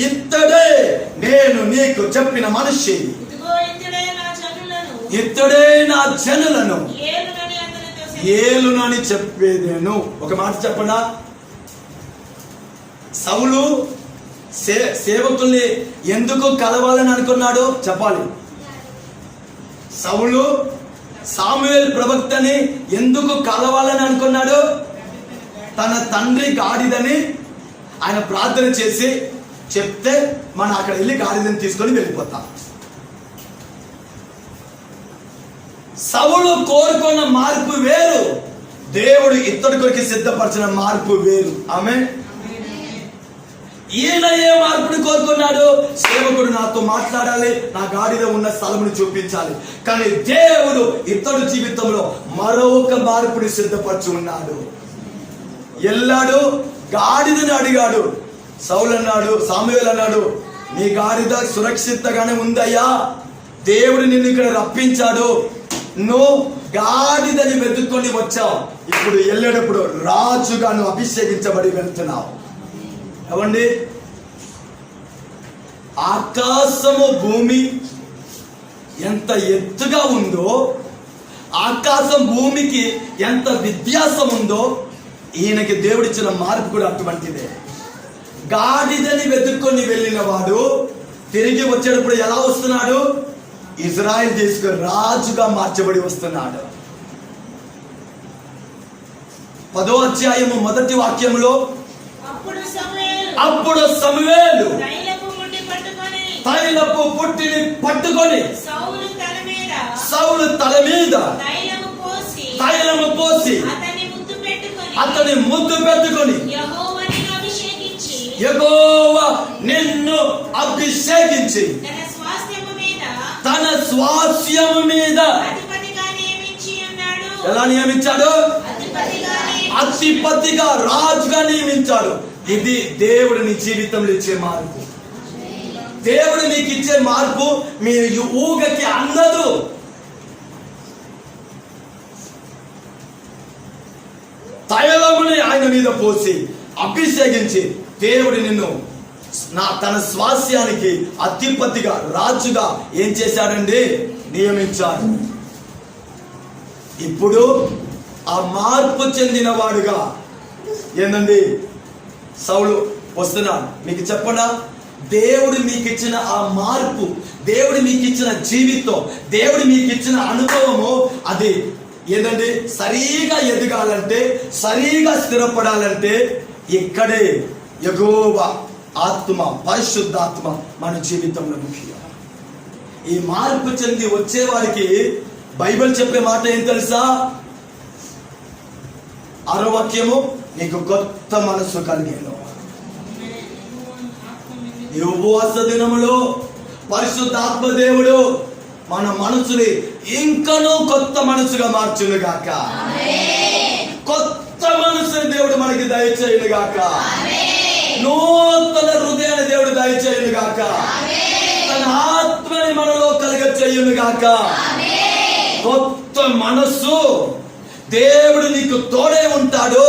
ఇత్తడే నేను నీకు చెప్పిన మనిషి, ఇత్తడే నా జనులను ఏలునని చెప్పేదేను. ఒక మాట చెప్పనా, సౌలు సేవకుల్ని ఎందుకు కలవాలని అనుకున్నాడు చెప్పాలి. సౌలు సాముయేలు ప్రవక్తని ఎందుకు కలవాలని అనుకున్నాడు? తన తండ్రి గాడిదని ఆయన ప్రార్థన చేసి చెప్తే మనం అక్కడ వెళ్ళి గాడిదని తీసుకొని వెళ్ళిపోతాం. సౌలు కోరుకున్న మార్పు వేరు, దేవుడు ఇతడి కొరికి సిద్ధపరిచిన మార్పు వేరు. ఆమేన్. ఈయన ఏ మార్పుని కోరుకున్నాడు? సేవకుడు నాతో మాట్లాడాలి, నా గాడిలో ఉన్న స్థలమును చూపించాలి. కానీ దేవుడు ఇతడు జీవితంలో మరొక మార్పుని సిద్ధపరచి ఉన్నాడు. వెళ్ళాడు, గాడిదని అడిగాడు. సౌలు అన్నాడు, సాముయేలు అన్నాడు, నీ గాడిద సురక్షితంగానే ఉందయ్యా, దేవుడు నిన్ను ఇక్కడ రప్పించాడు, నువ్వు గాడిదని వెతుక్కొని వచ్చావు, ఇప్పుడు వెళ్ళేటప్పుడు రాజుగా నువ్వు అభిషేకించబడి వెళ్తున్నావు. ఏమండి, ఆకాశము భూమి ఎంత ఎత్తుగా ఉందో, ఆకాశం భూమికి ఎంత వ్యత్యాసం ఉందో, ఈయనకి దేవుడిచ్చిన మార్పు కూడా అటువంటిదే. గాడిదని వెతుక్కొని వెళ్ళిన వాడు తిరిగి వచ్చేటప్పుడు ఎలా వస్తున్నాడు? ఇజ్రాయెల్ దేశకు రాజుగా మార్చబడి వస్తున్నాడు. 10వ అధ్యాయము 1వ వాక్యంలో, అప్పుడు సమూయేలు తైలపు పుట్టిని పట్టుకొని సౌలు తల మీద తైలము పోసి అతని ముద్దు పెట్టుకొని, యెహోవా నిన్ను అభిషేకించి తన స్వాస్థ్యము మీద ఎలా నియమించాడు? అధిపతిగా, రాజుగా నియమించాడు. ఇది దేవుడు నీ జీవితంలో ఇచ్చే మార్పు. దేవుడు నీకు ఇచ్చే మార్పు మీ ఊగకి అందదు. తైలముని ఆయన మీద పోసి అభిషేకించి దేవుడు నిన్ను తన స్వాస్యానికి అధిపతిగా, రాజుగా ఏం చేశాడండి? నియమించాడు. ఇప్పుడు ఆ మార్పు చెందిన వాడుగా ఏందండి సౌలు వస్తున్నాడు. మీకు చెప్పనా, దేవుడు మీకు ఇచ్చిన ఆ మార్పు, దేవుడు మీకు ఇచ్చిన జీవితం, దేవుడు మీకు ఇచ్చిన అనుభవము, అది ఏంటంటే సరిగా ఎదగాలంటే, సరిగా స్థిరపడాలంటే ఇక్కడే యెహోవా ఆత్మ, పరిశుద్ధాత్మ మన జీవితంలో ముఖ్యం. ఈ మార్పు చెంది వచ్చేవారికి బైబిల్ చెప్పే మాట ఏం తెలుసా? 6వ వాక్యము, నీకు కొత్త మనసు కలిగేను. ఈ ఉపవాస దినములో పరిశుద్ధాత్మ దేవుడు మన మనసుని ఇంకనూ కొత్త మనసుగా మార్చును గాక. కొత్త మనసుని దేవుడు మనకి దయచేయును గాక. నూతన హృదయాన్ని దేవుడు దయచేయును గాక. తన ఆత్మని మనలో కలుగ చేయును గాక. కొత్త మనస్సు, దేవుడు నీకు తోడే ఉంటాడు.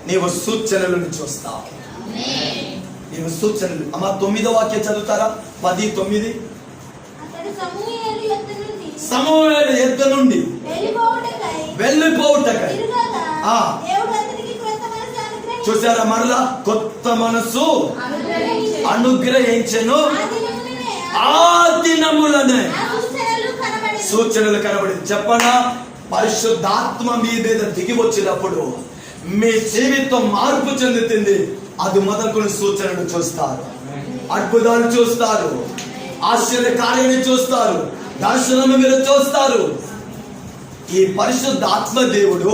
నీవు సూచనలను చూస్తావు. నీవు సూచనలు. అమ్మ 9వ వాక్యం చదువుతారా? 10:9. సమూయేలు యొద్ద నుండి వెళ్ళిపోవుటకై చూసారా, మరలా కొత్త మనసు అనుగ్రహించెను. ఆ దినములనే సూచనలు కనబడింది. చెప్పనా, పరిశుద్ధాత్మ మీ మీద దిగి వచ్చినప్పుడు మీ జీవితం మార్పు చెందుతుంది. అది మొదలుకొని సూచనలు చూస్తారు, అద్భుతాలు చూస్తారు, ఆశ్చర్య కార్యాన్ని చూస్తారు, దర్శనము మీరు చూస్తారు. ఈ పరిశుద్ధాత్మ దేవుడు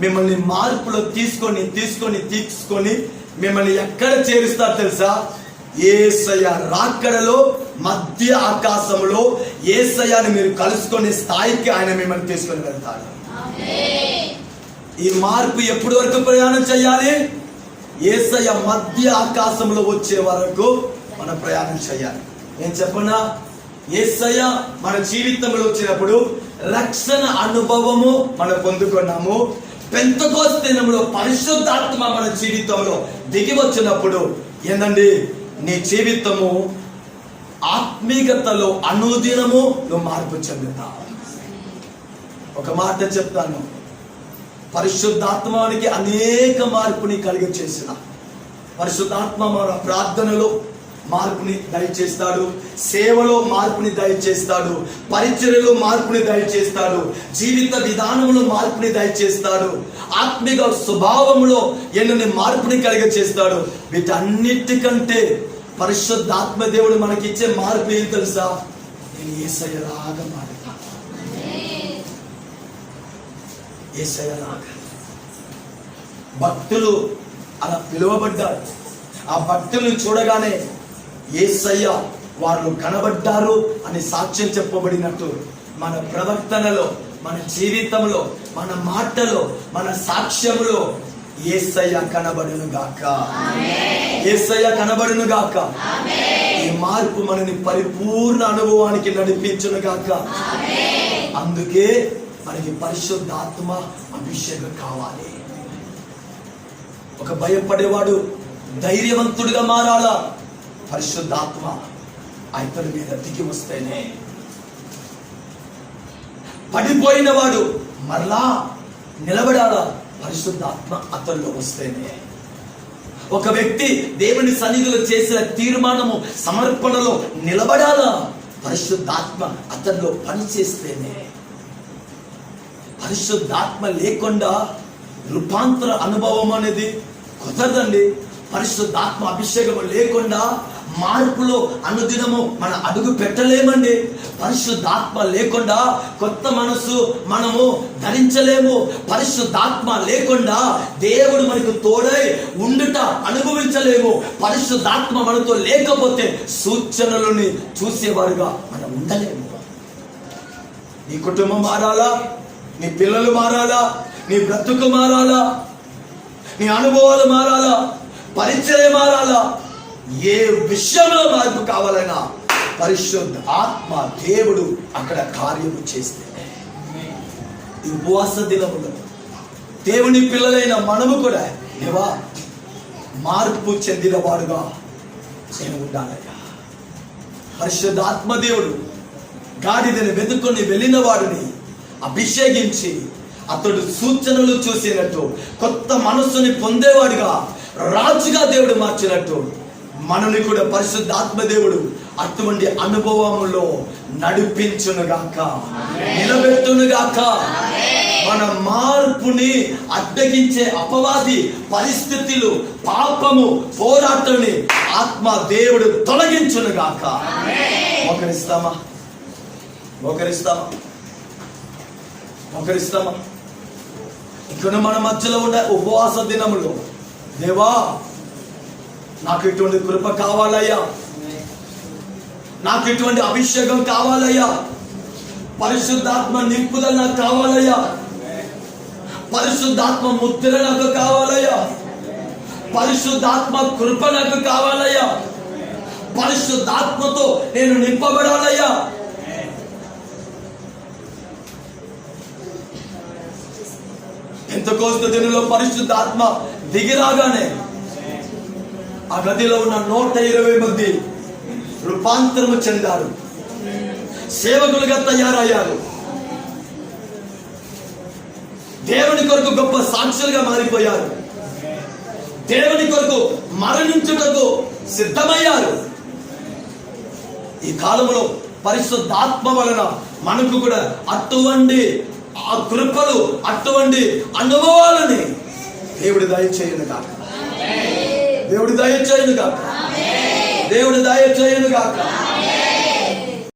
మిమ్మల్ని మార్పులో తీసుకొని తీసుకొని తీసుకొని మిమ్మల్ని ఎక్కడ చేరుస్తారు తెలుసా? యేసయ్య రాకడలో మధ్య ఆకాశంలో యేసయ్యని మీరు కలుసుకునే స్థాయికి ఆయన మిమ్మల్ని తీసుకొని వెళ్తాడు. ఈ మార్పు ఎప్పటి వరకు ప్రయాణం చేయాలి? యేసయ్య మధ్య ఆకాశంలో వచ్చే వరకు మనం ప్రయాణం చేయాలి. నేను చెప్పనా, యేసయ్య మన జీవితంలో వచ్చినప్పుడు రక్షణ అనుభవము మనం పొందుకున్నాము. పెంతెకోస్తు దినములో పరిశుద్ధాత్మ మన జీవితంలో దిగి వచ్చినప్పుడు ఏందండి, నీ జీవితము ఆత్మీయతలో అనుదినము నువ్వు మార్పు చెందుతావు. ఒక మాట చెప్తాను, పరిశుద్ధాత్మానికి అనేక మార్పుని కలిగ చేసిన పరిశుద్ధాత్మ మన ప్రార్థనలో, మార్పుని దయచేస్తాడు, సేవలో మార్పుని దయచేస్తాడు, పరిచర్యలో మార్పుని దయచేస్తాడు, జీవిత విధానంలో మార్పుని దయచేస్తాడు, ఆత్మిక స్వభావంలో ఎన్నని మార్పుని కలిగచేస్తాడు. వీటన్నిటికంటే పరిశుద్ధాత్మ దేవుడు మనకిచ్చే మార్పు ఏం తెలుసా? నేను యేసయ్యలాగా మారుతా. యేసయ్యలాగా. భక్తులు అలా పిలువబడ్డారు. ఆ భక్తులను చూడగానే యేసయ్య వారు కనబడ్డారు అని సాక్ష్యం చెప్పబడినట్టు మన ప్రవర్తనలో, మన జీవితంలో, మన మాటలో, మన సాక్ష్యంలో యేసయ్య కనబడును గాక. యేసయ్య కనబడును గాక. ఈ మార్పు మనని పరిపూర్ణ అనుభవానికి నడిపించును గాక. అందుకే మనకి పరిశుద్ధాత్మ అభిషేకం కావాలి. ఒక భయపడేవాడు ధైర్యవంతుడిగా మారాలా? పరిశుద్ధాత్మ అతని మీద దిగి వస్తేనే. పడిపోయిన వాడు మరలా నిలబడాలా? పరిశుద్ధాత్మ అతనిలో వస్తేనే. ఒక వ్యక్తి దేవుని సన్నిధిలో చేసిన తీర్మానము, సమర్పణలో నిలబడాలా? పరిశుద్ధాత్మ అతనిలో పనిచేస్తేనే. పరిశుద్ధాత్మ లేకుండా రూపాంతర అనుభవం అనేది కుదరదండి. పరిశుద్ధాత్మ అభిషేకం లేకుండా మార్పులో అనుదినము మన అడుగు పెట్టలేమండి. పరిశుద్ధాత్మ లేకుండా కొత్త మనసు మనము ధరించలేము. పరిశుద్ధాత్మ లేకుండా దేవుడు మనకు తోడై ఉండుట అనుభవించలేము. పరిశుద్ధాత్మ మనతో లేకపోతే సూచనలని చూసేవారుగా మనం ఉండలేము. నీ కుటుంబం మారాలా? నీ పిల్లలు మారాలా? నీ బ్రతుకు మారాలా? నీ అనుభవాలు మారాలా? పరిచయం మారాలా? ఏ విషయంలో మార్పు కావాలైనా పరిశుద్ధ ఆత్మ దేవుడు అక్కడ కార్యము చేస్తే, ఈ ఉపవాస దినములో దేవుని పిల్లలైన మనము కూడా దేవా మార్పు చెందిన వాడుగా నేను ఉండాలయ్యా. పరిశుద్ధాత్మ దేవుడు గాడిదని వెతుక్కొని వెళ్ళిన వాడిని అభిషేకించి అతడు సూచనలు చూసినట్టు కొత్త మనస్సుని పొందేవాడిగా, రాజుగా దేవుడు మార్చినట్టు మనల్ని కూడా పరిశుద్ధాత్మ దేవుడు అటువంటి అనుభవంలో నడిపించునుగాక, నిలబెట్టునుగాక. మన మార్పుని అడ్డగించే అపవాది పరిస్థితులు, పాపము, పోరాటాన్ని ఆత్మ దేవుడు తొలగించునుగాక. మోకరిస్తామా? మోకరిస్తామా? మోకరిస్తామా? ఇక్కడ మన మధ్యలో ఉండే ఉపవాస దినములో దేవా నాకు ఇటువంటి కృప కావాలయ్యా, నాకు ఇటువంటి అభిషేకం కావాలయ్యా, పరిశుద్ధాత్మ నింపుదల నాకు కావాలయ్యా, పరిశుద్ధాత్మ ముద్ర నాకు కావాలయ్యా, పరిశుద్ధాత్మ కృప నాకు కావాలయ్యా, పరిశుద్ధాత్మతో నేను నింపబడాలయ్యా. పెంతెకోస్తు దినంలో పరిశుద్ధాత్మ దిగిరాగానే ఆ గదిలో ఉన్న 120 మంది రూపాంతరము చెందారు, సేవకులుగా తయారయ్యారు, దేవుని కొరకు గొప్ప సాక్షులుగా మారిపోయారు, దేవుని కొరకు మరణించుటకు సిద్ధమయ్యారు. ఈ కాలంలో పరిశుద్ధాత్మ వలన మనకు కూడా అటువంటి ఆ కృపలు, అటువంటి అనుభవాలని దేవుడు దయచేయును గాక. దేవుడు దయచేయును గాక. దేవుడు దయచేయును గాక.